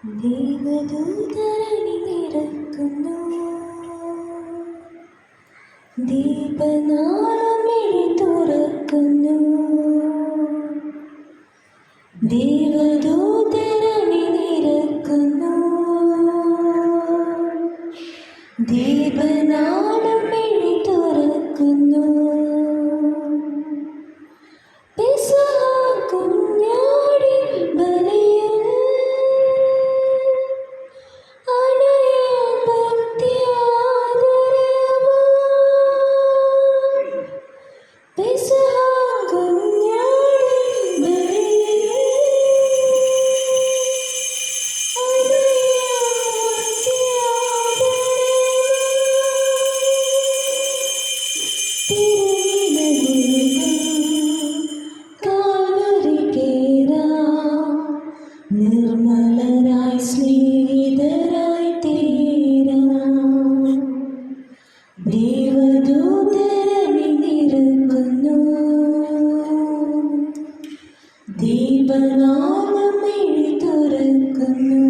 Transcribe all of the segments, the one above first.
ദൈവദൂതരണി നിറക്കുന്നു, ദീപനാളമിഴി തുറക്കുന്നു. ദൈവദൂതരണി നിറക്കുന്നു, ദീപനാളമിഴി തുറക്കുന്നു. നിർമ്മലരായി സ്നേഹിതരായി തീരാം. ദൈവദൂതരണി നിറക്കുന്നു, ദീപനാളമിഴി തുറക്കുന്നു.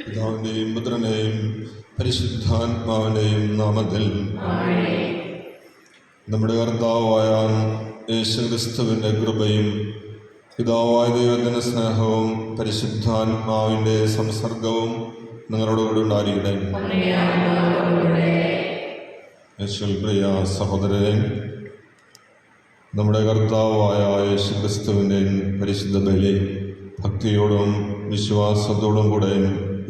പിതാവിന്റെയും പുത്രനെയും പരിശുദ്ധാത്മാവിന്റെയും നാമത്തിൽ നമ്മുടെ കർത്താവായ യേശുക്രിസ്തുവിൻ്റെ കൃപയും പിതാവായ ദൈവത്തിൻ്റെ സ്നേഹവും പരിശുദ്ധാത്മാവിൻ്റെ സംസർഗവും നിങ്ങളോടുകൂടി ഉണ്ടായിരിക്കട്ടെ. യേശുവിൽ പ്രിയ സഹോദരരെ, നമ്മുടെ കർത്താവായ യേശുക്രിസ്തുവിൻ്റെ പരിശുദ്ധ ബലി ഭക്തിയോടും വിശ്വാസത്തോടും കൂടെ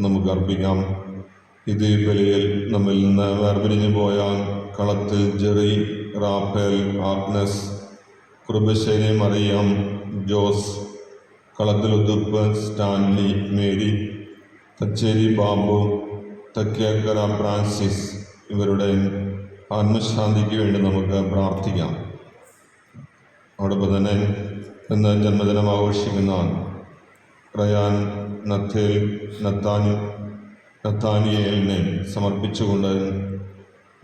നമുക്ക് അർപ്പിക്കാം. ഇത് ബലിയിൽ നമ്മിൽ നിന്ന് വേർപിരിഞ്ഞു പോയ Kalathil Jerry, Raphael, Agnes, Kurubassery Mariyam, Jose, Kalathil Uthuppu, Stanley, Mary, Thacheri Babu, Thakkekkara Francis ഇവരുടെ ആത്മശാന്തിക്ക് വേണ്ടി നമുക്ക് പ്രാർത്ഥിക്കാം. അതോടൊപ്പം തന്നെ ഇന്ന് ജന്മദിനം ആഘോഷിക്കുന്ന റയാൻ, നഥേൽ, നത്താനിയേലിനെ സമർപ്പിച്ചുകൊണ്ട്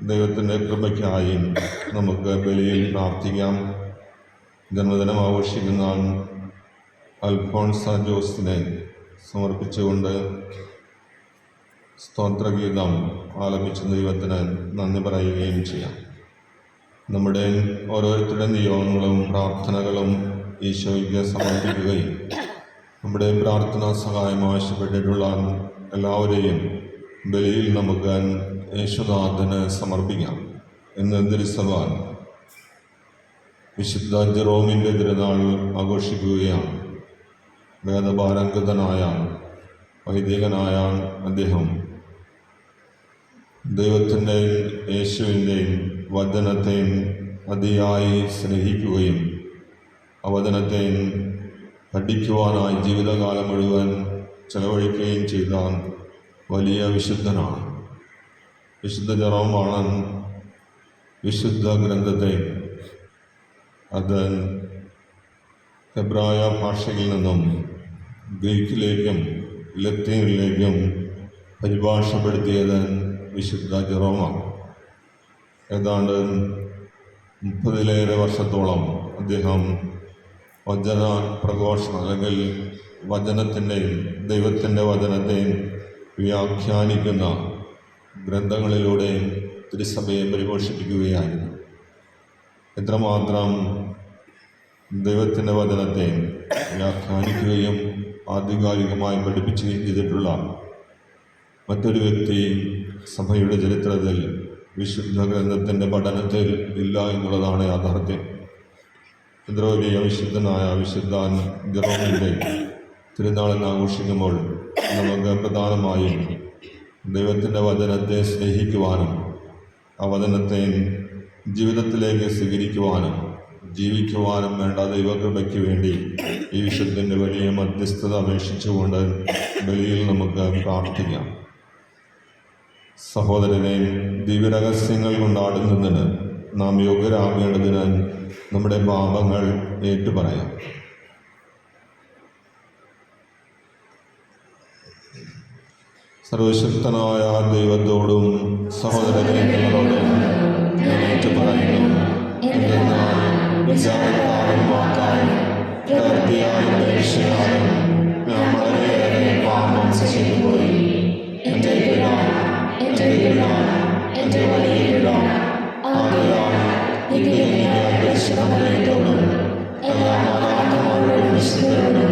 ദൈവത്തിൻ്റെ കൃപയ്ക്കായി നമുക്ക് ബലിയിൽ പ്രാർത്ഥിക്കാം. ജന്മദിനം ആഘോഷിക്കുന്ന അൽഫോൺസ ജോസിനെ സമർപ്പിച്ചുകൊണ്ട് സ്തോത്രഗീതം ആലപിച്ച ദൈവത്തിന് നന്ദി പറയുകയും ചെയ്യാം. നമ്മുടെ ഓരോരുത്തരുടെ നിയോഗങ്ങളും പ്രാർത്ഥനകളും ഈശോയ്ക്ക് സമർപ്പിക്കുകയും നമ്മുടെ പ്രാർത്ഥനാ സഹായം ആവശ്യപ്പെട്ടിട്ടുള്ള എല്ലാവരെയും ബലിയിൽ നമുക്ക് യേശുനാഥന് സമർപ്പിക്കാം. ഇന്ന് തിരുസഭ വിശുദ്ധ ജെറോമിൻ്റെ തിരുനാൾ ആഘോഷിക്കുകയാണ്. വേദപാരംഗതനായ വൈദികനായ അദ്ദേഹം ദൈവത്തിൻ്റെയും യേശുവിൻ്റെയും വചനത്തെയും അതിയായി സ്നേഹിക്കുകയും ആ വചനത്തെയും പഠിക്കുവാനായി ജീവിതകാലം മുഴുവൻ ചെലവഴിക്കുകയും ചെയ്ത വലിയ വിശുദ്ധനാണ്. വിശുദ്ധ ജെറോമാണ് വിശുദ്ധ ഗ്രന്ഥത്തെ അത് ഹെബ്രായ ഭാഷയിൽ നിന്നും ഗ്രീക്കിലേക്കും ലത്തീനിലേക്കും പരിഭാഷപ്പെടുത്തിയത് വിശുദ്ധ ജെറോമാണ്. ഏതാണ്ട് 30-ലേറെ വർഷത്തോളം അദ്ദേഹം വചന പ്രഘോഷണം അല്ലെങ്കിൽ വചനത്തിൻ്റെയും ദൈവത്തിൻ്റെ വചനത്തെയും വ്യാഖ്യാനിക്കുന്ന ഗ്രന്ഥങ്ങളിലൂടെ തിരുസഭയെ പരിപോഷിപ്പിക്കുകയായിരുന്നു. എത്രമാത്രം ദൈവത്തിൻ്റെ വചനത്തെ വ്യാഖ്യാനിക്കുകയും ആധികാരികമായി പഠിപ്പിക്കുകയും ചെയ്തിട്ടുള്ള മറ്റൊരു വ്യക്തി സഭയുടെ ചരിത്രത്തിൽ വിശുദ്ധ ഗ്രന്ഥത്തിൻ്റെ പഠനത്തിൽ ഇല്ല എന്നുള്ളതാണ് യാഥാർത്ഥ്യം. ഇത്ര വലിയ വിശുദ്ധനായ വിശുദ്ധ ജെറോമിൻ്റെ തിരുനാളിന് ആഘോഷിക്കുമ്പോൾ നമുക്ക് പ്രധാനമായും ദൈവത്തിൻ്റെ വചനത്തെ സ്നേഹിക്കുവാനും ആ വചനത്തെ ജീവിതത്തിലേക്ക് സ്വീകരിക്കുവാനും ജീവിക്കുവാനും വേണ്ട ദൈവകൃപയ്ക്ക് വേണ്ടി ഈ വിശുദ്ധൻ്റെ വലിയ മധ്യസ്ഥത അപേക്ഷിച്ചുകൊണ്ട് ബലിയിൽ നമുക്ക് പ്രാർത്ഥിക്കാം. സഹോദരനെ, ദിവ്യരഹസ്യങ്ങൾ കൊണ്ടാടുന്നതിന് നാം യോഗ്യരാകേണ്ടതിന് നമ്മുടെ പാപങ്ങൾ ഏറ്റുപറയാം. സർവശക്തനായ ദൈവത്തോടും സഹോദരനെ നിങ്ങളോടും ഞാൻ ഏറ്റുപറയുന്നു. എന്തെന്നാൽ വിചാരത്താലും വാക്കാലും പ്രവൃത്തിയാലും ദേഷ്യത്താലും ഞാൻ വളരെയേറെ പാപം ചെയ്തുപോയി. എൻ്റെ പിഴ, എൻ്റെ വലിയ പിഴ. ആകയാൽ ഇതിനെ പരിശുദ്ധമറിയത്തോടും എല്ലാ മാലാഖമാരോടും വിശുദ്ധരോടും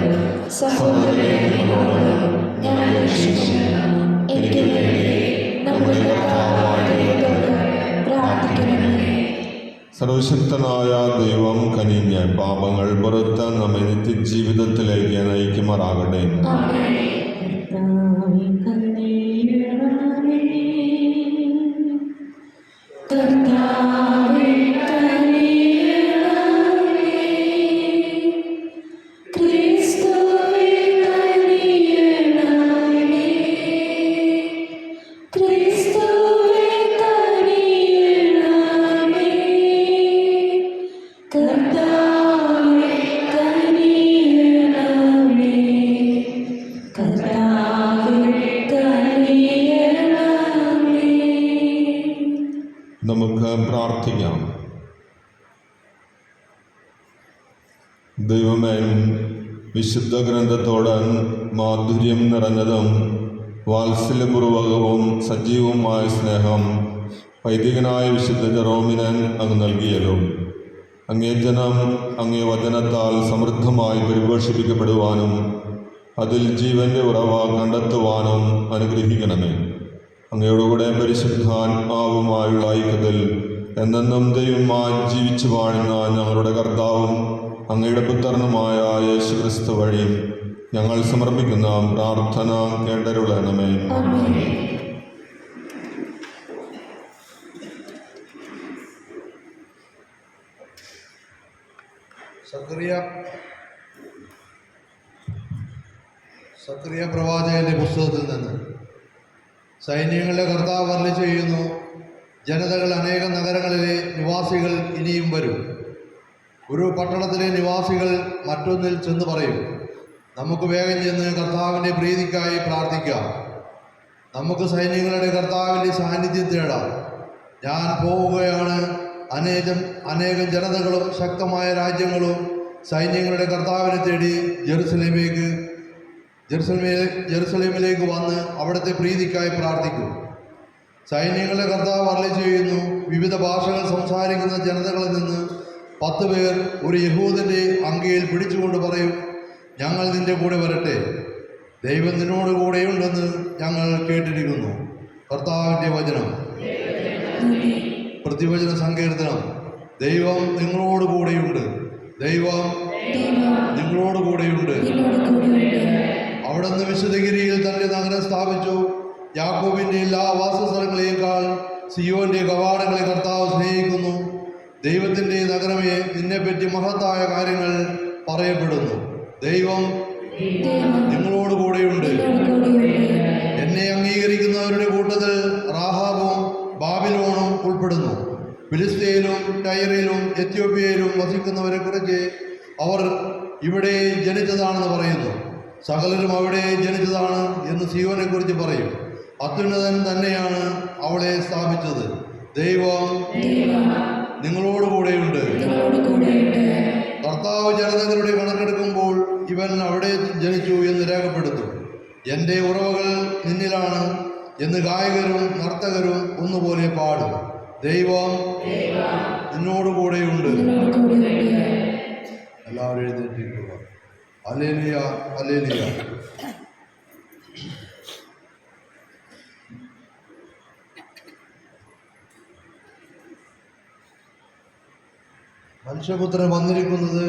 സഹോദരങ്ങളോടും ഞാൻ അപേക്ഷിക്കുന്നു. എനിക്ക് വേണ്ടി നമ്മുടെ കർത്താവായ ദൈവത്തോട് പ്രാർത്ഥിക്കണമേ. സർവശക്തനായ ദൈവം കനിഞ്ഞ് പാപങ്ങൾ പുറത്ത് നമ്മെ നിത്യജീവിതത്തിലേക്ക് നയിക്കുമാറാകട്ടെ. നമുക്ക് പ്രാർത്ഥിക്കാം. ദൈവമേ, വിശുദ്ധ ഗ്രന്ഥത്തോട് മാധുര്യം നിറഞ്ഞതും വാത്സല്യപൂർവകവും സജീവവുമായ സ്നേഹം വൈദികനായ വിശുദ്ധ ജെറോമിന് അങ്ങ് നൽകിയല്ലോ. അങ്ങേ ജനം അങ്ങേ വചനത്താൽ സമൃദ്ധമായി പരിപോഷിപ്പിക്കപ്പെടുവാനും അതിൽ ജീവൻ്റെ ഉറവ കണ്ടെത്തുവാനും അനുഗ്രഹിക്കണമേ. അങ്ങയോടുകൂടെ പരിശുദ്ധാത്മാവുമായുള്ള ഐക്യത്തിൽ എന്നെന്നും ദൈവമായി ജീവിച്ചു വാഴുന്ന ഞങ്ങളുടെ കർത്താവും അങ്ങയുടെ പുത്രനുമായ യേശുക്രിസ്തു വഴി ഞങ്ങൾ സമർപ്പിക്കുന്ന പ്രാർത്ഥന കേട്ടരുളണമേ. സക്കറിയ പ്രവാചകന്റെ പുസ്തകത്തിൽ നിന്ന്. സൈന്യങ്ങളുടെ കർത്താവ് അരുളി ചെയ്യുന്നു, ജനതകൾ അനേകം നഗരങ്ങളിലെ നിവാസികൾ ഇനിയും വരും. ഒരു പട്ടണത്തിലെ നിവാസികൾ മറ്റൊന്നിൽ ചെന്ന് പറയും, നമുക്ക് വേഗം ചെന്ന് കർത്താവിൻ്റെ പ്രീതിക്കായി പ്രാർത്ഥിക്കാം, നമുക്ക് സൈന്യങ്ങളുടെ കർത്താവിൻ്റെ സാന്നിധ്യം തേടാം. ഞാൻ പോവുകയാണ്. അനേകം ജനതകളും ശക്തമായ രാജ്യങ്ങളും സൈന്യങ്ങളുടെ കർത്താവിനെ തേടി ജെറുസലേമിലേക്ക് വന്ന് അവിടുത്തെ പ്രീതിക്കായി പ്രാർത്ഥിക്കും. സൈന്യങ്ങളുടെ കർത്താവ് അരുളി ചെയ്യുന്നു, വിവിധ ഭാഷകൾ സംസാരിക്കുന്ന ജനതകളിൽ നിന്ന് 10 പേർ ഒരു യഹൂദൻ്റെ അങ്കിയിൽ പിടിച്ചുകൊണ്ട് പറയും, ഞങ്ങൾ നിന്റെ കൂടെ വരട്ടെ, ദൈവം നിന്നോട് കൂടെയുണ്ടെന്ന് ഞങ്ങൾ കേട്ടിരിക്കുന്നു. കർത്താവിൻ്റെ വചനം. പ്രതിവചന സങ്കീർത്തനം. ദൈവം നിങ്ങളോട് കൂടെയുണ്ട്, ദൈവം നിങ്ങളോട് കൂടെയുണ്ട്. അവിടുന്ന് വിശുദ്ധഗിരിയിൽ തന്റെ നഗരം സ്ഥാപിച്ചു. യാക്കോബിന്റെ എല്ലാ വാസസ്ഥലങ്ങളെക്കാൾ സിയോന്റെ കവാടങ്ങളെ കർത്താവ് സ്നേഹിക്കുന്നു. ദൈവത്തിന്റെ നഗരമേ, നിന്നെപ്പറ്റി മഹത്തായ കാര്യങ്ങൾ പറയപ്പെടുന്നു. ദൈവം നിങ്ങളോട് കൂടെയുണ്ട്. എന്നെ അംഗീകരിക്കുന്നവരുടെ കൂട്ടത്തിൽ റാഹാബും ബാബിലോണും ഉൾപ്പെടുന്നു. ഫിലിസ്തീനിലും ടൈറിലും എത്യോപ്യയിലും വസിക്കുന്നവരെ കുറിച്ച് അവർ ഇവിടെ ജനിച്ചതാണെന്ന് പറയുന്നു. സകലരും അവിടെ ജനിച്ചതാണ് എന്ന് സിയോനെ കുറിച്ച് പറയും. അത്യുന്നതൻ തന്നെയാണ് അവളെ സ്ഥാപിച്ചത്. ദൈവം നിങ്ങളോട് കൂടെയുണ്ട്. കർത്താവ് ജനതകളുടെ കണക്കെടുക്കുമ്പോൾ ഇവൻ അവിടെ ജനിച്ചു എന്ന് രേഖപ്പെടുത്തും. എൻ്റെ ഉറവകൾ നിന്നിലാണ് എന്ന് ഗായകരും നർത്തകരും ഒന്നുപോലെ പാടും. ദൈവം നിന്നോട് കൂടെയുണ്ട്. എല്ലാവരും എഴുന്നേറ്റിരിക്കുക. Hallelujah, hallelujah. മനുഷ്യപുത്രൻ വന്നിരിക്കുന്നത്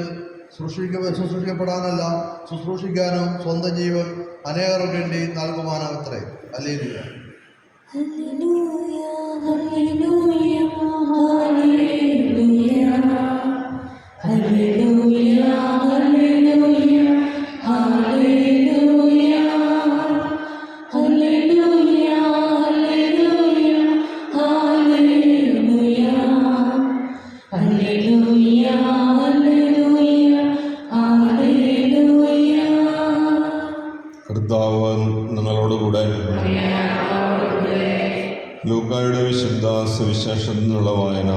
ശുശ്രൂഷിക്കപ്പെടാനല്ല, ശുശ്രൂഷിക്കാനും സ്വന്തം ജീവൻ അനേകർക്ക് വേണ്ടി നൽകുവാനത്രേ. ഹല്ലേലൂയ. ഹല്ലേലൂയ, ഹല്ലേലൂയ, ഹല്ലേലൂയ, ഹല്ലേലൂയ, ഹല്ലേലൂയ, ഹല്ലേലൂയ, ഹല്ലേലൂയ, ഹല്ലേലൂയ, ഹല്ലേലൂയ, ഹല്ലേലൂയ, ഹല്ലേലൂയ. കർത്താവ് നിങ്ങളോടുകൂടെ. ലൂക്കായുടെ വിശുദ്ധ സുവിശേഷത്തിൽ നിന്നുള്ള വായന.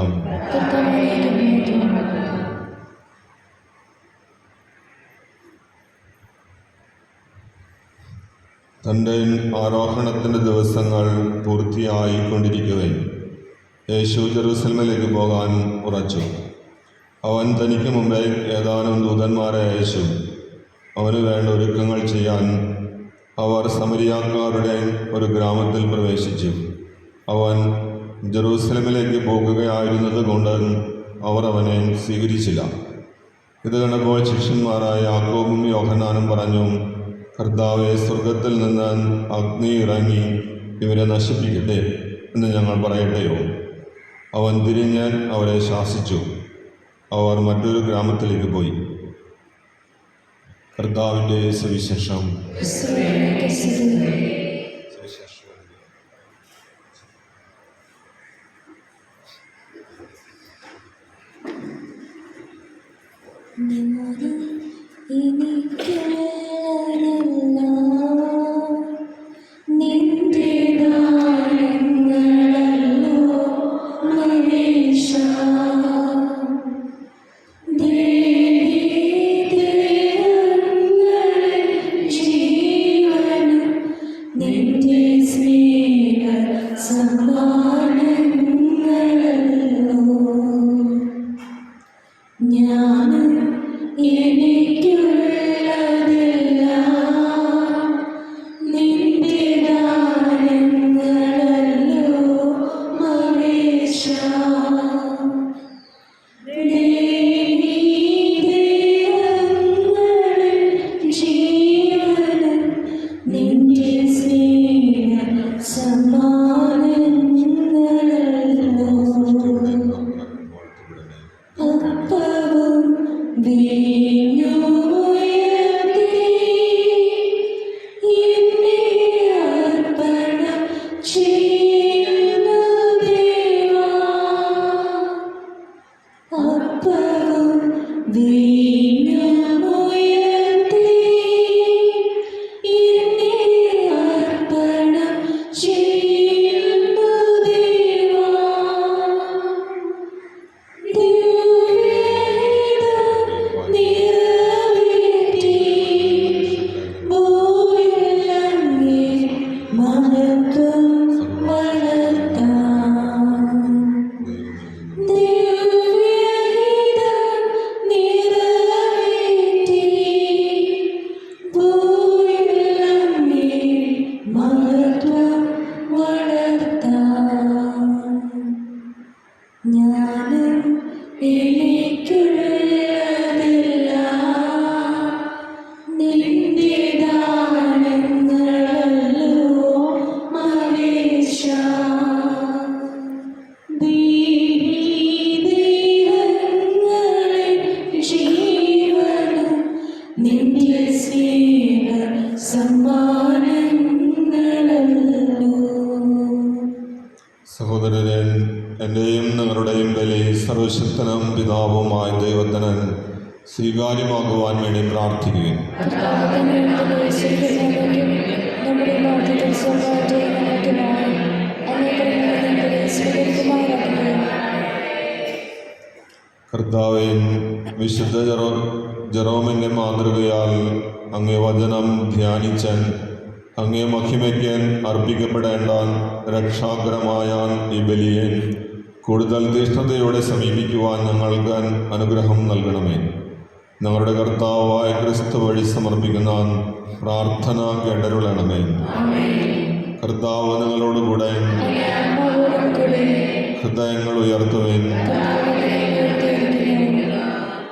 തൻ്റെ ആരോഹണത്തിൻ്റെ ദിവസങ്ങൾ പൂർത്തിയായിക്കൊണ്ടിരിക്കവേ യേശു ജെറൂസലമിലേക്ക് പോകാൻ ഉറച്ചു. അവൻ തനിക്ക് മുമ്പേ ഏതാനും ദൂതന്മാരെ അയച്ചു. അവന് വേണ്ട ഒരുക്കങ്ങൾ ചെയ്യാൻ അവർ സമരിയാക്കാരുടെ ഒരു ഗ്രാമത്തിൽ പ്രവേശിച്ചു. അവൻ ജെറൂസലമിലേക്ക് പോകുകയായിരുന്നത് കൊണ്ട് അവർ അവനെ സ്വീകരിച്ചില്ല. ഇത് കണ്ടപ്പോൾ ശിഷ്യന്മാരായ യാക്കോബും യോഹന്നാനും പറഞ്ഞു, കർത്താവെ, സ്വർഗത്തിൽ നിന്ന് അഗ്നി ഇറങ്ങി ഇവരെ നശിപ്പിക്കട്ടെ എന്ന് ഞങ്ങൾ പറയട്ടെയോ? അവൻ തിരിഞ്ഞ് അവരെ ശാസിച്ചു. അവർ മറ്റൊരു ഗ്രാമത്തിലേക്ക് പോയി. കർത്താവിൻ്റെ സുവിശേഷം. സഹോദരരെ, എൻ്റെയും നിങ്ങളുടെയും ബലി സർവശക്തനും പിതാവുമായ ദൈവത്തിന് സ്വീകാര്യമാകുവാൻ വേണ്ടി പ്രാർത്ഥിക്കുകയും കർത്താവേ, വിശുദ്ധ ജെറോമിൻ്റെ മാതൃകയാൽ അങ്ങേ വചനം ധ്യാനിച്ച് അങ്ങേ മഹിമയ്ക്ക് അർപ്പിക്കപ്പെടേണ്ട രക്ഷാകരമായ ഈ ബലിയെ കൂടുതൽ തീഷ്ണതയോടെ സമീപിക്കുവാൻ ഞങ്ങൾക്ക് അനുഗ്രഹം നൽകണമേ. ഞങ്ങളുടെ കർത്താവായ ക്രിസ്തു വഴി സമർപ്പിക്കുന്ന പ്രാർത്ഥന കേട്ടരുളണമേ. കർത്താവ് നിങ്ങളോടുകൂടെ. ഹൃദയങ്ങൾ ഉയർത്തുവേൻ.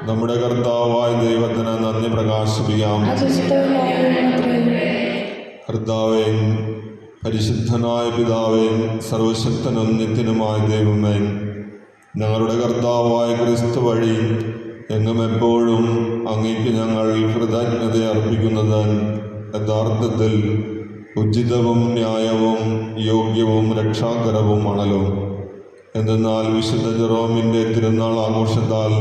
നമ്മുടെ കർത്താവായ ദൈവത്തിന് നന്ദി പ്രകാശിപ്പിക്കാം. കർത്താവേ, പരിശുദ്ധനായ പിതാവേ, സർവശക്തനും നിത്യനുമായ ദൈവമേ, ഞങ്ങളുടെ കർത്താവായ ക്രിസ്തു വഴി എങ്ങും എപ്പോഴും അങ്ങേക്ക് ഞങ്ങൾ കൃതജ്ഞത അർപ്പിക്കുന്നത് യഥാർത്ഥത്തിൽ ഉചിതവും ന്യായവും യോഗ്യവും രക്ഷാകരവുമാണല്ലോ. എന്തെന്നാൽ വിശുദ്ധ ജെറോമിൻ്റെ തിരുനാൾ ആഘോഷത്താൽ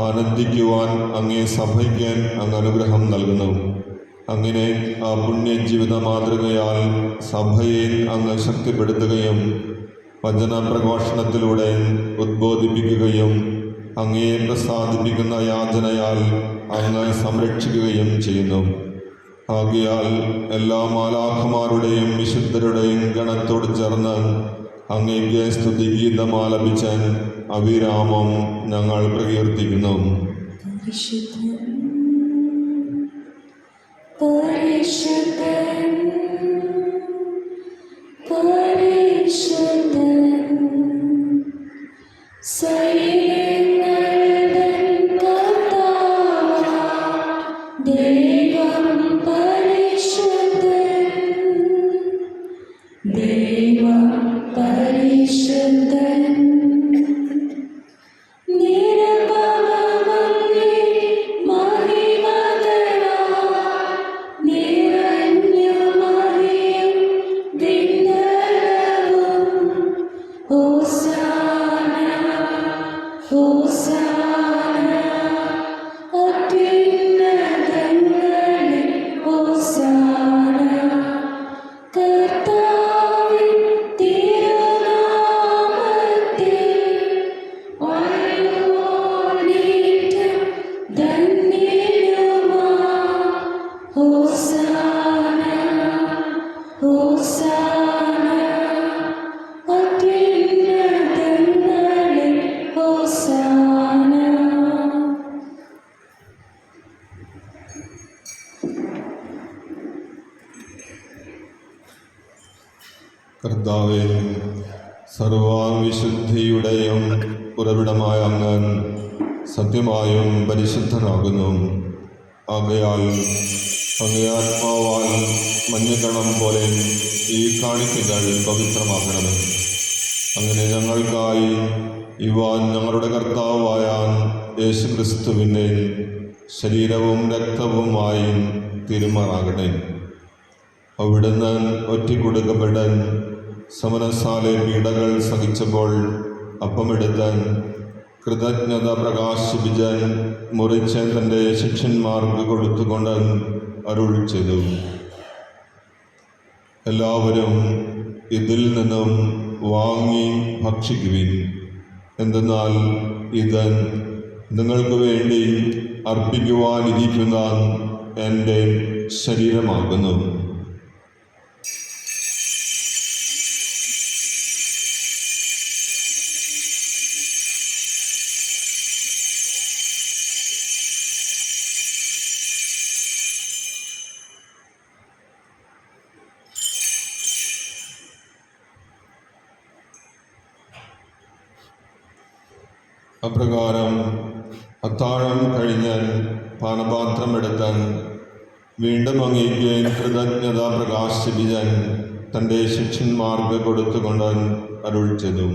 ആനന്ദിക്കുവാൻ അങ്ങേ സഭയ്ക്ക് അങ്ങ് അനുഗ്രഹം നൽകുന്നു. അങ്ങനെ ആ പുണ്യജീവിത മാതൃകയാൽ സഭയെ അങ്ങ് ശക്തിപ്പെടുത്തുകയും വചന പ്രഘോഷണത്തിലൂടെ ഉദ്ബോധിപ്പിക്കുകയും അങ്ങയെ പ്രസാദിപ്പിക്കുന്ന യാചനയാൽ അങ്ങ് സംരക്ഷിക്കുകയും ചെയ്യുന്നു. ആകയാൽ എല്ലാ മാലാഖമാരുടെയും വിശുദ്ധരുടെയും ഗണത്തോട് ചേർന്ന് അങ്ങേക്ക് സ്തുതിഗീതം ആലപിച്ച് അവിരാമം ഞങ്ങൾ പ്രകീർത്തിക്കുന്നു. പരിശുദ്ധൻ പരിശുദ്ധൻ പരിശുദ്ധൻ സൈന്യങ്ങളുടെ കർത്താവായ ദൈവം പരിശുദ്ധൻ ദൈവം പരിശുദ്ധൻ കർത്താവേ, സർവവിശുദ്ധിയുടെയും ഉറവിടമായ അങ്ങ് സത്യമായും പരിശുദ്ധനാകുന്നു. ആകയാൽ അങ്ങേ ആത്മാവാൽ മഞ്ഞക്കണം പോലെ ഈ കാണിക്കകൾ പവിത്രമാക്കണമേ. അങ്ങനെ ഞങ്ങൾക്കായി ഇവ ഞങ്ങളുടെ കർത്താവായ യേശുക്രിസ്തുവിൻ്റെ ശരീരവും രക്തവുമായി തിരുമാറാകട്ടെ. അവിടുന്ന് ഒറ്റിക്കൊടുക്കപ്പെട്ട് സമനസാലെ പീഡകൾ സഹിച്ചപ്പോൾ അപ്പമെടുത്ത് കൃതജ്ഞത പ്രകാശിപ്പിച്ച് മുറിച്ച് തൻ്റെ ശിഷ്യന്മാർക്ക് കൊടുത്തുകൊണ്ട് അരുൾ ചെയ്തു: എല്ലാവരും ഇതിൽ നിന്നും വാങ്ങി ഭക്ഷിക്കുവിൻ. എന്തെന്നാൽ ഇത് നിങ്ങൾക്ക് വേണ്ടി അർപ്പിക്കുവാനിരിക്കുന്ന എൻ്റെ ശരീരമാകുന്നു. അപ്രകാരം അത്താഴം കഴിഞ്ഞ് പാനപാത്രം എടുത്ത് വീണ്ടും അങ്ങേക്ക് കൃതജ്ഞത പ്രകാശിപ്പിച്ച് തൻ്റെ ശിഷ്യന്മാർക്ക് കൊടുത്തുകൊണ്ട് അരുൾ ചെയ്തു: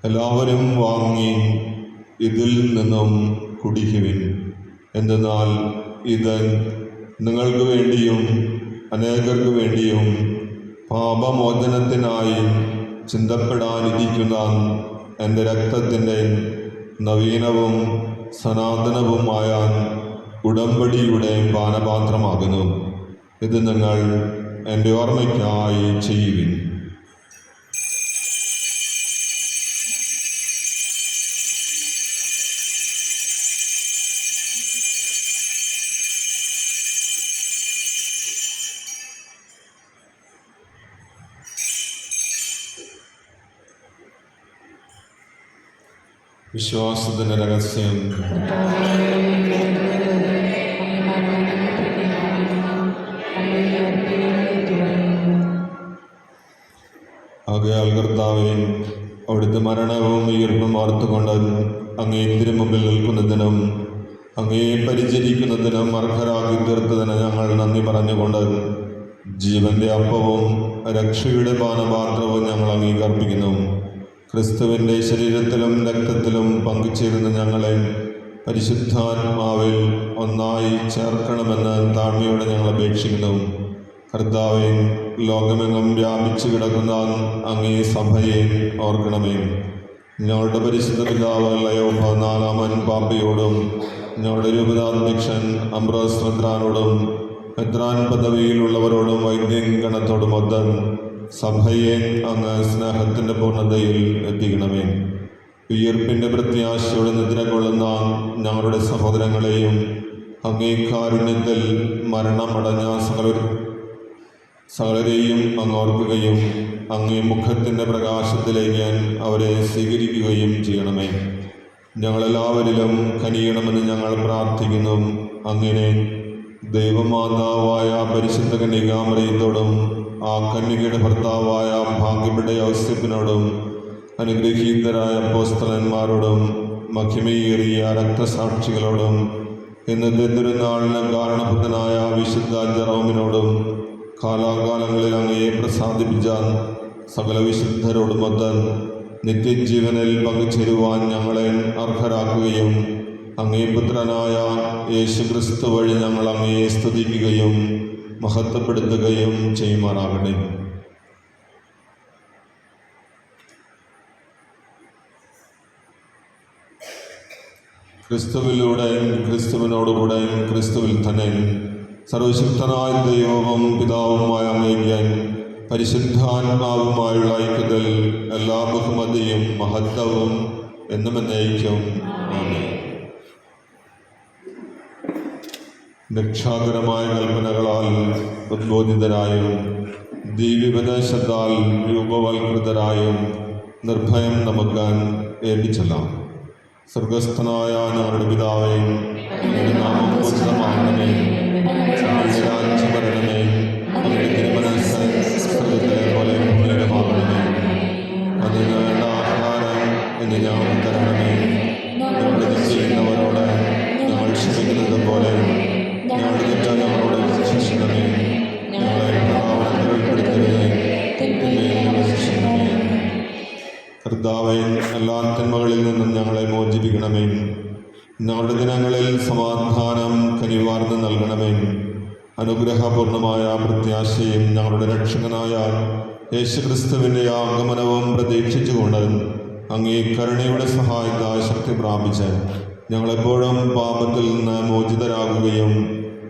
എല്ലാവരും വാങ്ങി ഇതിൽ നിന്നും കുടിക്കുവിൻ. എന്തെന്നാൽ ഇത് നിങ്ങൾക്ക് വേണ്ടിയും അനേകർക്ക് വേണ്ടിയും പാപമോചനത്തിനായി ചിന്തപ്പെടാനിരിക്കുന്ന എൻ്റെ രക്തത്തിൻ്റെ നവീനവും സനാതനവുമായ ഉടമ്പടിയുടെ പാനപാത്രമാകുന്നു. ഇത് നിങ്ങൾ എൻ്റെ ഓർമ്മയ്ക്കായി ചെയ്യുവിൻ. വിശ്വാസത്തിൻ്റെ രഹസ്യം. ആകയാൽ കർത്താവേ, അവിടുത്തെ മരണവും ഉയർപ്പും ഓർത്തുകൊണ്ട് അങ്ങേ തിരുമുമ്പിൽ നിൽക്കുന്നതിനും അങ്ങേ പരിചരിക്കുന്നതിനും അർഹരാക്കി തീർത്തതിന് ഞങ്ങൾ നന്ദി പറഞ്ഞുകൊണ്ട് ജീവന്റെ അപ്പവും രക്ഷയുടെ പാനപാത്രവും ഞങ്ങൾ അംഗീകരിക്കുന്നു. ക്രിസ്തുവിൻ്റെ ശരീരത്തിലും രക്തത്തിലും പങ്കുചേരുന്ന ഞങ്ങളെ പരിശുദ്ധാത്മാവിൽ ഒന്നായി ചേർക്കണമെന്ന് താഴ്മയോടെ ഞങ്ങൾ അപേക്ഷിക്കുന്നു. കർത്താവേ, ലോകമെങ്ങും വ്യാപിച്ചു കിടക്കുന്ന അങ്ങേ സഭയെ ഓർക്കണമേ. ഞങ്ങളുടെ പരിശുദ്ധ പിതാവ് ലയോ 14-ാമൻ പാപ്പയോടും ഞങ്ങളുടെ രൂപതാധ്യക്ഷൻ അംബ്രോസ് മെത്രാനോടും മെത്രാൻ പദവിയിലുള്ളവരോടും വൈദ്യൻ ഗണത്തോടുമൊത്ത് സഭയെ അങ്ങ് സ്നേഹത്തിൻ്റെ പൂർണ്ണതയിൽ എത്തിക്കണമേ. ഉയർപ്പിൻ്റെ പ്രത്യാശയോടെ നിദ്ര കൊള്ളുന്ന ഞങ്ങളുടെ സഹോദരങ്ങളെയും അങ്ങേ കാരുണ്യത്തിൽ മരണമടഞ്ഞ സകലരെയും അങ്ങോർക്കുകയും അങ്ങേ മുഖത്തിൻ്റെ പ്രകാശത്തിലേക്ക് അവരെ സ്വീകരിക്കുകയും ചെയ്യണമേ. ഞങ്ങളെല്ലാവരിലും കനിയണമെന്ന് ഞങ്ങൾ പ്രാർത്ഥിക്കുന്നു. അങ്ങനെ ദൈവമാതാവായ പരിശുദ്ധ കന്യകാമറിയത്തോടും ആ കന്യകയുടെ ഭർത്താവായ ഭാഗ്യപ്പെട്ട യൗസേപ്പിനോടും അനുഗ്രഹീതരായ അപ്പോസ്തലന്മാരോടും മഹിമയേറിയ രക്തസാക്ഷികളോടും ഇന്നത്തെ തിരുനാളിന് കാരണഭൂതനായ വിശുദ്ധ ജെറോമിനോടും കാലാകാലങ്ങളിൽ അങ്ങയെ പ്രസാദിപ്പിച്ച സകല വിശുദ്ധരോടുമൊത്ത് നിത്യജീവനിൽ പങ്കുചേരുവാൻ ഞങ്ങളെ അർഹരാക്കുകയും അങ്ങേ പുത്രനായ യേശുക്രിസ്തു വഴി ഞങ്ങൾ അങ്ങയെ സ്തുതിക്കുകയും മഹത്വപ്പെടുത്തുകയും ചെയ്യുമാറാകട്ടെ. ക്രിസ്തുവിലൂടെയും ക്രിസ്തുവിനോടുകൂടെയും ക്രിസ്തുവിൽ തന്നെ സർവശക്തനായ ദൈവവും പിതാവുമായ അങ്ങേക്ക് പരിശുദ്ധാത്മാവുമായുള്ള ഐക്യത്തിൽ എല്ലാ ബഹുമതിയും മഹത്വവും എന്നും എന്നേക്കും ആമേൻ. രക്ഷാകരമായ കൽപ്പനകളാൽ ഉദ്ബോധിതരായും ദിവ്യോപദേശത്താൽ രൂപവൽകൃതരായും നിർഭയം നമുക്ക് ഏൽപ്പിച്ചെല്ലാം. സ്വർഗസ്ഥനായ ഞങ്ങളുടെ പിതാവേ, അങ്ങയുടെ നാമം പൂജിതമാകണമേ, അങ്ങയുടെ രാജ്യം വരണമേ, അങ്ങയുടെ തിരുമനസ്സ് സ്വർഗ്ഗത്തിലെ പോലെ ഭൂമിയിലുമാകണമേ. അതിന് വേണ്ട ആഹാരം ഇന്ന് ഞങ്ങൾക്ക് തരണമേ. ഞങ്ങളുടെ തെറ്റ് ചെയ്യുന്നവരോട് ഞങ്ങൾ ക്ഷമിക്കുന്നത് പോലെ ഞങ്ങളുടെ തെറ്റ് ഞങ്ങളോട് ശിക്ഷിക്കണമേ. ഞങ്ങളെ പ്രലോഭനത്തിൽ ഉൾപ്പെടുത്തരുതേ, തിന്മയിൽ നിന്ന് രക്ഷിക്കണമേ. കർത്താവേ, എല്ലാ തിന്മകളിൽ നിന്നും ഞങ്ങളെ മോചിപ്പിക്കണമേ. ഞങ്ങളുടെ ദിനങ്ങളിൽ സമാധാനം കനിവാർന്ന് നൽകണമേ. അനുഗ്രഹപൂർണമായ പ്രത്യാശയും ഞങ്ങളുടെ രക്ഷകനായ യേശുക്രിസ്തുവിൻ്റെ ആഗമനവും പ്രതീക്ഷിച്ചുകൊണ്ട് അങ്ങേ കരുണയുടെ സഹായത്താൽ ശക്തി പ്രാപിച്ച് ഞങ്ങളെപ്പോഴും പാപത്തിൽ നിന്ന് മോചിതരാകുകയും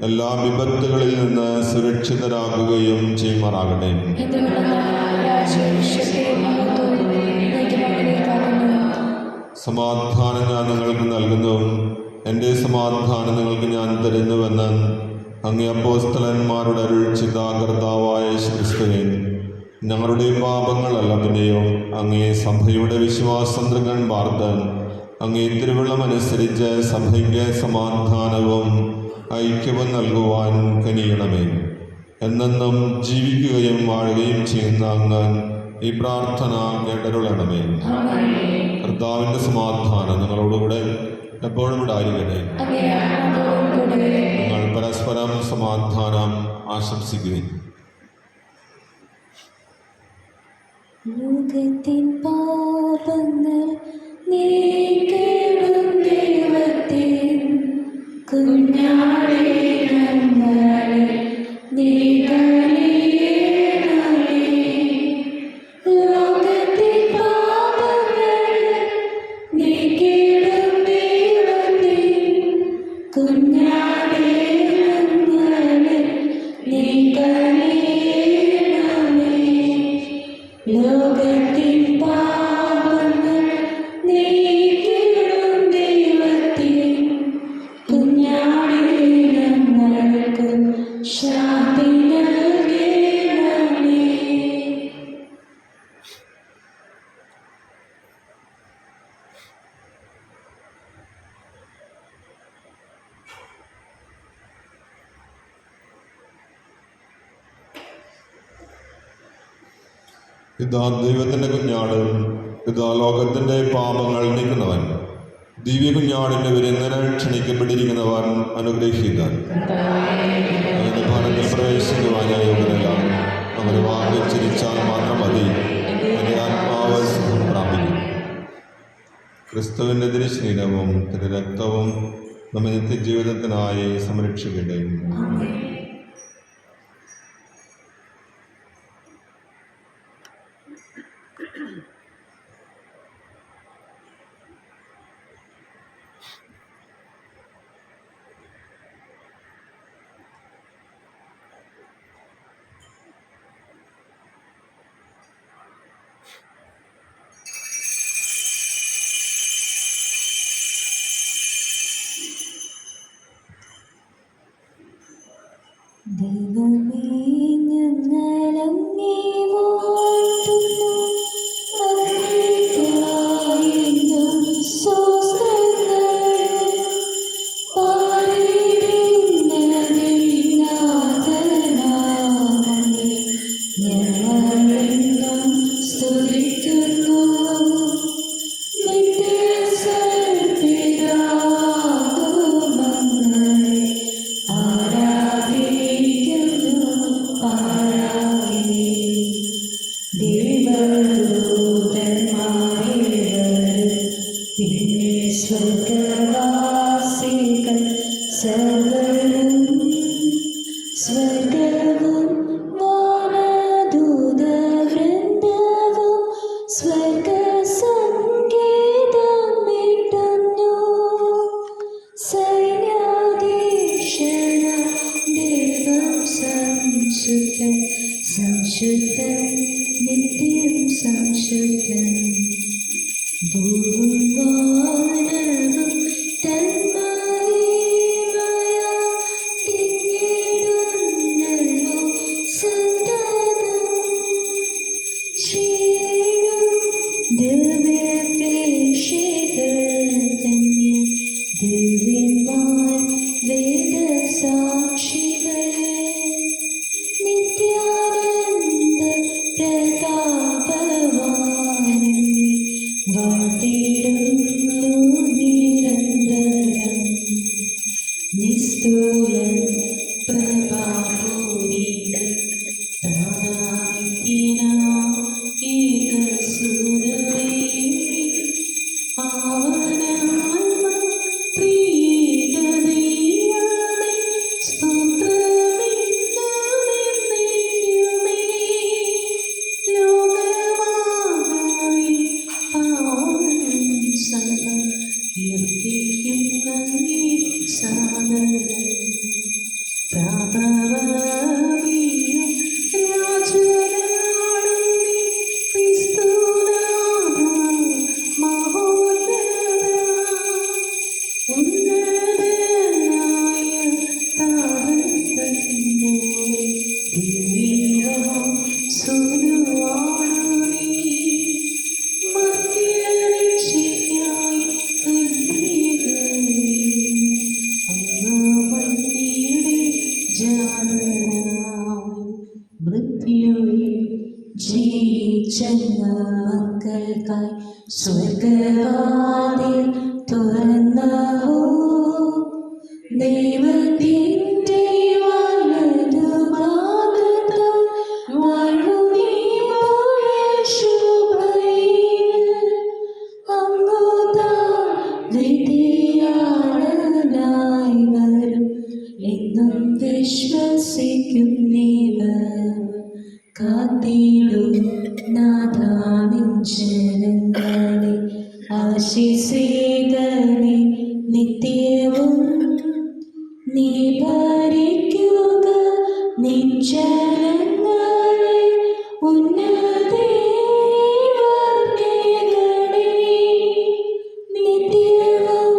എല്ലാ വിപത്തുകളിൽ നിന്ന് സുരക്ഷിതരാകുകയും ചെയ്യുമാറാകട്ടെ. സമാധാനം ഞാൻ നിങ്ങൾക്ക് നൽകുന്നു, എൻ്റെ സമാധാനം നിങ്ങൾക്ക് ഞാൻ തരുന്നുവെന്ന് അങ്ങേ അപ്പോസ്തലന്മാരുടെ അരുൾ ചെയ്ത കർത്താവായ യേശുക്രിസ്തുവേ, ഞങ്ങളുടെ പാപങ്ങളല്ല പിന്നെയോ അങ്ങേ സഭയുടെ വിശ്വാസം തൃക്കൺ വാർത്ത് അങ്ങേ തിരുവള്ളമനുസരിച്ച് സഭയ്ക്ക് സമാധാനവും ഐക്യവും നൽകുവാൻ കനിയണമേ. എന്നെന്നും ജീവിക്കുകയും വാഴുകയും ചെയ്യുന്ന അങ്ങ് ഈ പ്രാർത്ഥന കേട്ടരുളണമേ. കർത്താവിൻ്റെ സമാധാനം നിങ്ങളോടുകൂടെ എപ്പോഴും ഉണ്ടായിരിക്കട്ടെ. നിങ്ങൾ പരസ്പരം സമാധാനം ആശംസിക്കുകയും ലോകത്തിൻ പാപങ്ങൾ നീക്കിടും ദൈവത്തിൻ കുഞ്ഞാടേ ഞങ്ങളെ നീ കനിയണമേ. ലോകത്തിൻ പാപങ്ങൾ നീക്കിടും ദൈവത്തിൻ കുഞ്ഞാടേ ഞങ്ങളെ നീ കനിയണമേ. ലോകത്തിൻ പാപങ്ങൾ നീക്കിടും ദൈവത്തിൻ കുഞ്ഞാടേ ഞങ്ങൾക്ക് ശാന്തി നൽകണമേ. ഇതാ ദൈവത്തിൻ്റെ കുഞ്ഞാട്, ഇതാ ലോകത്തിൻ്റെ പാപങ്ങൾ നീക്കുന്നവൻ. ദിവ്യ കുഞ്ഞാടിൻ്റെ വിരുന്നിന് ക്ഷണിക്കപ്പെട്ടിരിക്കുന്നവൻ അനുഗ്രഹീതൻ. അവൻ്റെ ഭവനത്തിൽ പ്രവേശിക്കുവാൻ ഞാൻ യോഗ്യനല്ല. അവർ വാക്ക് ചിരിച്ചാൽ മാത്രം മതി, എൻ്റെ ആത്മാവ് സുഖം പ്രാപിക്കും. ക്രിസ്തുവിൻ്റെ തിരുശരീരവും തിരുരക്തവും നമ്മെ നിത്യജീവിതത്തിനായി സംരക്ഷിക്കട്ടെ. ദൈവമേ ഞങ്ങളങ്ങേ വാഴ്ത്തുന്നു. അങ്ങേയ്ക്കായെന്നും സ്തോത്രങ്ങൾ. പാടിടുന്നതിനാഥനാമങ്ങേ ഞങ്ങളെന്നും സ്തുതിക്കുന്നു. നിത്യസൽപിതാകുമങ്ങയെ ആരാധിക്കുന്നു പാരായണേ. ദേവദൂതന്മാരെ വരും, പിന്നെ സ്വർഗവാസികൾ സർവ്വരും. സ്വർഗവും വാനദൂതവൃന്ദവും സ്വർഗസംഗീതമിടുന്നു. സൈന്യാധീശനാം ദൈവം സംശുദ്ധൻ, സംശുദ്ധൻ, നിത്യം സംശുദ്ധൻ. ഭൂവും വാനവും തന്മഹിമയാൽ തിങ്ങിടുന്നല്ലോ സന്തതം. ശ്രീയും ദിവ്യപ്രേക്ഷിതർ തന്നെ, ദിവ്യന്മാർ വേദസാക്ഷികളെ. നിത്യാനന്ദ പ്രതാപവാനേ വാഴ്ത്തിടുന്നു നിരന്തരം. നിസ്തുലൻ പ്രഭാപൂരിതൻ താനായിത്തിനാം ഏകസുരവേ. പാവനാത്മ പ്രിയദൈവമേ, സ്തോത്രമെന്നേക്കുമേ. ലോകമാകവേ പാവനം സർവ്വം കീർത്തിക്കുന്നങ്ങേ സാദരം. പ്രാപവീയം രാജനാടും നീ ക്രിസ്തുനാഥ മഹോന്നത. ഉന്നതനായ താതൻ തന്നോടെ ദിവ്യവും സുനുവാണു നീ. മർത്യരക്ഷയ്ക്കായി കന്യകയേ, അങ്ങ് മണ്ണിയുടെ ജാതനായി. മൃത്യുവേ ജീവിച്ചെന്ന മക്കൾക്കായി സ്വർഗവാതിൽ തുറന്നവോ. ദൈവത്തിൻ്റെ വലതുഭാഗത്ത് വാഴുമീ ശുഭയിൽ. അങ്ങുതാൻ വിധിയാളനായി വരും എന്നും വിശ്വസിക്കുന്നവർ. കാത്തിടും നാഥാനിൻ ജനങ്ങളെ, ആശിസേകനെ നിത്യവും. നീ ഭരിക്കുക നിൻ ജനങ്ങളെ, ഉന്നതേ വർഗ്ഗികളെ. നിത്യവും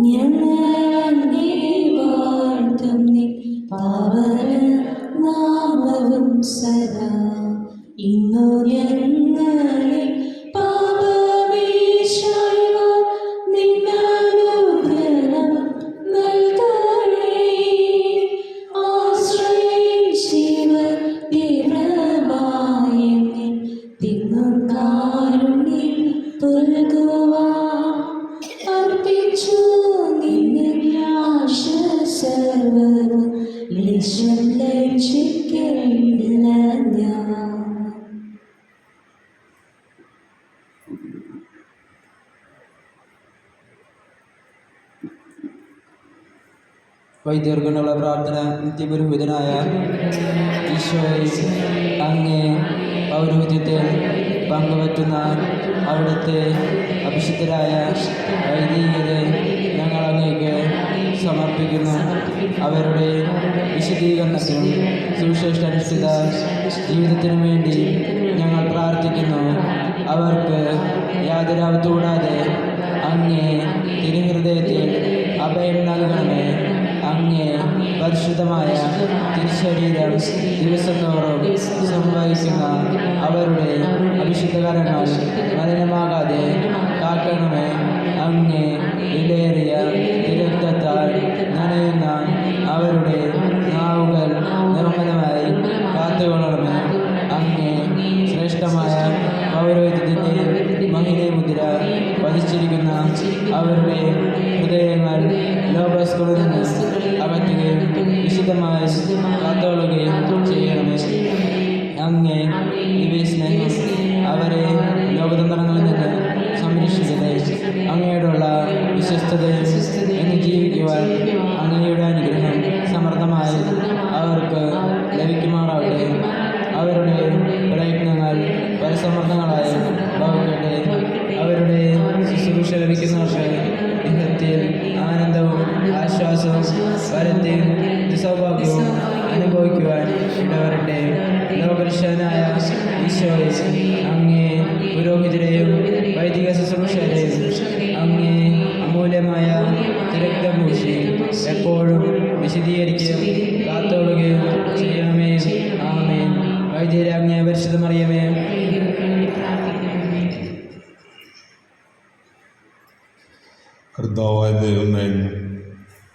ഞങ്ങളങ്ങേ വാഴ്ത്തും നിൻ പാവന നാമവും സദാ. ഇന്നു ഞങ്ങളെ പാപമേശായ്വാൻ നിന്നനുഗ്രഹം നൽകണേ. ആശ്രയിച്ചവർ തീവ്രമായെന്നിൽ തിങ്ങും കാരുണ്യം പുൽകുവാൻ. അർപ്പിച്ചു നിന്നിൽ ആശ സർവ്വവും, ലേശം ലജ്ജിക്കയില്ല ഞാൻ. വൈദ്യർഗുണുള്ള പ്രാർത്ഥന. നിത്യപുരോഹിതനായ ഈശോയെ, അങ്ങേ പൗരോഹിത്യത്തിൽ പങ്കുവറ്റുന്ന അവിടുത്തെ അഭിഷിക്തരായ വൈദികരെ ഞങ്ങൾ അങ്ങേക്ക് സമർപ്പിക്കുന്നു. അവരുടെ വിശദീകരണത്തിനും സുവിശേഷാനുഷ്ഠിത ജീവിതത്തിനും വേണ്ടി ഞങ്ങൾ പ്രാർത്ഥിക്കുന്നു. അവർക്ക് യാതൊരു ആപത്തുകൂടാതെ അങ്ങേ തിരുഹൃദയത്തിൽ അഭയം നൽകണമേ. അങ്ങേ പരിശുദ്ധമായ തിരുശരീരം ദിവസം തോറും സംഭവിക്കുന്ന അവരുടെ അഭിഷിക്തകരങ്ങൾ മലിനമാകാതെ കാക്കണമേ. അങ്ങേ വിലയേറിയ തിരക്തത്താൽ നനയുന്ന അവരുടെ നാവുകൾ നിർമ്മലമായി കാത്തുകൊള്ളണമേ. അങ്ങേ ശ്രേഷ്ഠമായ പൗരോഹിത്യത്തിൻ്റെ മഹിനെ മുദ്ര പതിച്ചിരിക്കുന്ന അവരുടെ ഹൃദയങ്ങൾ ലോകസ്കുളിൽ നിന്ന് അകറ്റുകയും വിശുദ്ധമായി കാത്തുകൊള്ളുകയും ചെയ്യണമേ. അങ്ങേ ദിവ്യ സ്നേഹം അവരെ ലോകതന്ത്രങ്ങളിൽ നിന്ന് സംരക്ഷിക്കട്ടെ. അങ്ങയോടുള്ള വിശ്വസ്തതയും എന്ന് ജീവിക്കുവാൻ അങ്ങയുടെ അനുഗ്രഹം സമർത്ഥമായി അവർക്ക് ലഭിക്കുമാറാവട്ടെ. അവരുടെ പ്രയത്നങ്ങൾ പരസമർത്ഥങ്ങളായി ഭവിക്കട്ടെ. അവരുടെ ശുശ്രൂഷ ലഭിക്കുന്നവർക്ക് ഇഹത്തിൽ ആനന്ദവും ആശ്വാസവും പരത്തിൽ സൗഭാഗ്യവും അനുഭവിക്കുവാൻ ഇടവരട്ടെ. ലോകരക്ഷകനായ ഈശോയെ, അങ്ങേ പുരോഹിതരെയും വൈദിക ശുശ്രൂഷരെയും അങ്ങേ അമൂല്യമായ തിരക്തം പൂശി എപ്പോഴും വിശദീകരിക്കുകയും കാത്തോളുകയും ചെയ്യണമേ. ആമേൻ. വൈദ്യരാജ്ഞ പരിശുദ്ധമറിയമേ, കർത്താവായ ദൈവമേ,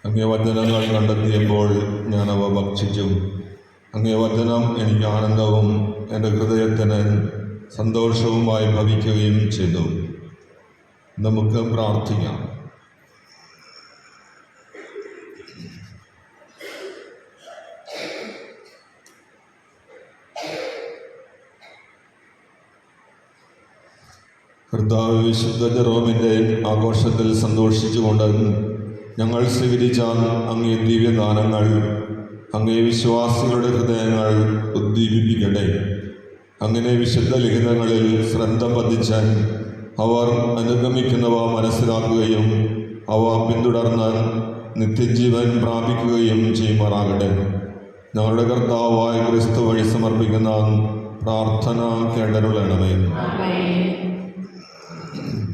അങ്ങേ വചനങ്ങൾ കണ്ടെത്തിയപ്പോൾ ഞാൻ അവ ഭക്ഷിച്ചു. അങ്ങേ വചനം എനിക്ക് ആനന്ദവും എൻ്റെ ഹൃദയത്തിന് സന്തോഷവുമായി ഭവിക്കുകയും ചെയ്തു. നമുക്ക് പ്രാർത്ഥിക്കാം. കർത്താവ് വിശുദ്ധ ജെറോമിൻ്റെ ആഘോഷത്തിൽ സന്തോഷിച്ചുകൊണ്ട് ഞങ്ങൾ സ്വീകരിച്ച അങ്ങേ ദിവ്യദാനങ്ങൾ അങ്ങേ വിശ്വാസികളുടെ ഹൃദയങ്ങൾ ഉദ്ദീപിപ്പിക്കട്ടെ. അങ്ങനെ വിശുദ്ധ ലിഖിതങ്ങളിൽ ശ്രദ്ധ പതിച്ചാൽ അവർ അനുഗമിക്കുന്നവ മനസ്സിലാക്കുകയും അവ പിന്തുടർന്ന് നിത്യജീവൻ പ്രാപിക്കുകയും ചെയ്യുമാറാകട്ടെ. ഞങ്ങളുടെ കർത്താവായ ക്രിസ്തു വഴി സമർപ്പിക്കുന്ന പ്രാർത്ഥന കേട്ടരുളണമേ.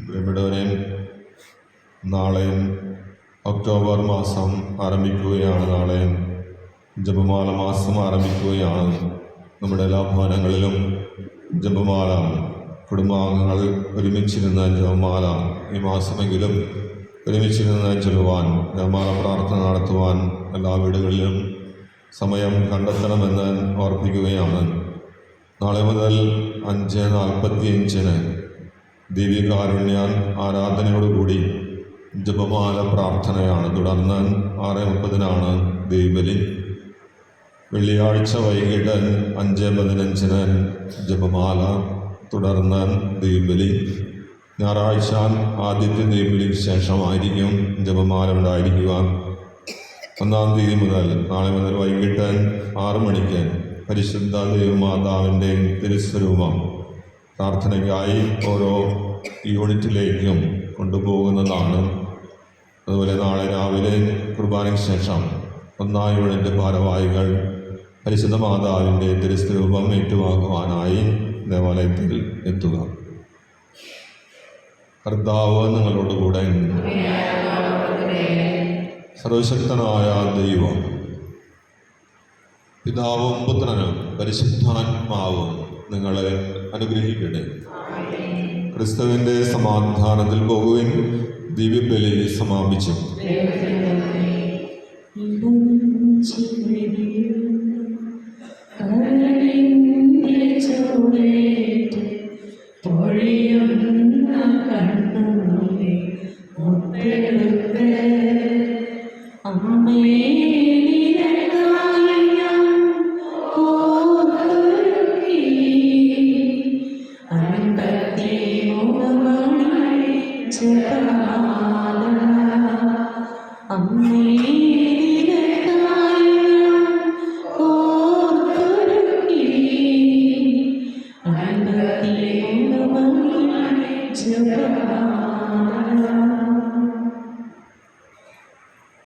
പ്രിയപ്പെട്ടവരെ, നാളെ ഒക്ടോബർ മാസം ആരംഭിക്കുകയാണ്. നാളെ ജപമാല മാസം ആരംഭിക്കുകയാണ്. നമ്മുടെ എല്ലാ ഭവനങ്ങളിലും ജപമാല, കുടുംബാംഗങ്ങൾ ഒരുമിച്ചിരുന്ന് ജപമാല ഈ മാസമെങ്കിലും ഒരുമിച്ചിരുന്ന് ചൊല്ലുവാൻ, ജപമാല പ്രാർത്ഥന നടത്തുവാൻ എല്ലാ വീടുകളിലും സമയം കണ്ടെത്തണമെന്ന് ഓർപ്പിക്കുകയാണ്. നാളെ മുതൽ 5:45 ദിവ്യകാരുണ്യ ആരാധനയോടുകൂടി ജപമാല പ്രാർത്ഥനയാണ്. തുടർന്ന് 6:30 ദൈവബലി. വെള്ളിയാഴ്ച വൈകിട്ട് 5:15 ജപമാല, തുടർന്ന് ദൈവബലി. ഞായറാഴ്ച ആദ്യത്തെ ദൈവബലിക്ക് ശേഷമായിരിക്കും ജപമാല ഉണ്ടായിരിക്കുക. 1-ാം തീയതി മുതൽ, നാളെ മുതൽ വൈകിട്ട് 6 മണിക്ക് പരിശുദ്ധ ദൈവമാതാവിൻ്റെ തിരുസ്വരൂപം പ്രാർത്ഥനയ്ക്കായി ഓരോ യൂണിറ്റിലേക്കും കൊണ്ടുപോകുന്നതാണ്. അതുപോലെ നാളെ രാവിലെ കുർബാനയ്ക്ക് ശേഷം 1-ാം യൂണിറ്റ് ഭാരവാഹികൾ പരിശുദ്ധ മാതാവിൻ്റെ തിരുസ്വരൂപം ഏറ്റുവാങ്ങുവാനായി ദേവാലയത്തിൽ എത്തുക. കർത്താവ് നിങ്ങളോടുകൂടെ. സർവശക്തനായ ദൈവം, പിതാവും പുത്രനും പരിശുദ്ധാത്മാവും നിങ്ങളെ അനുഗ്രഹിക്കട്ടെ. ക്രിസ്തുവിൻ്റെ സമാധാനത്തിൽ പോകുവിൻ. ദിവ്യബലി സമാപിച്ചു. അമ്മേ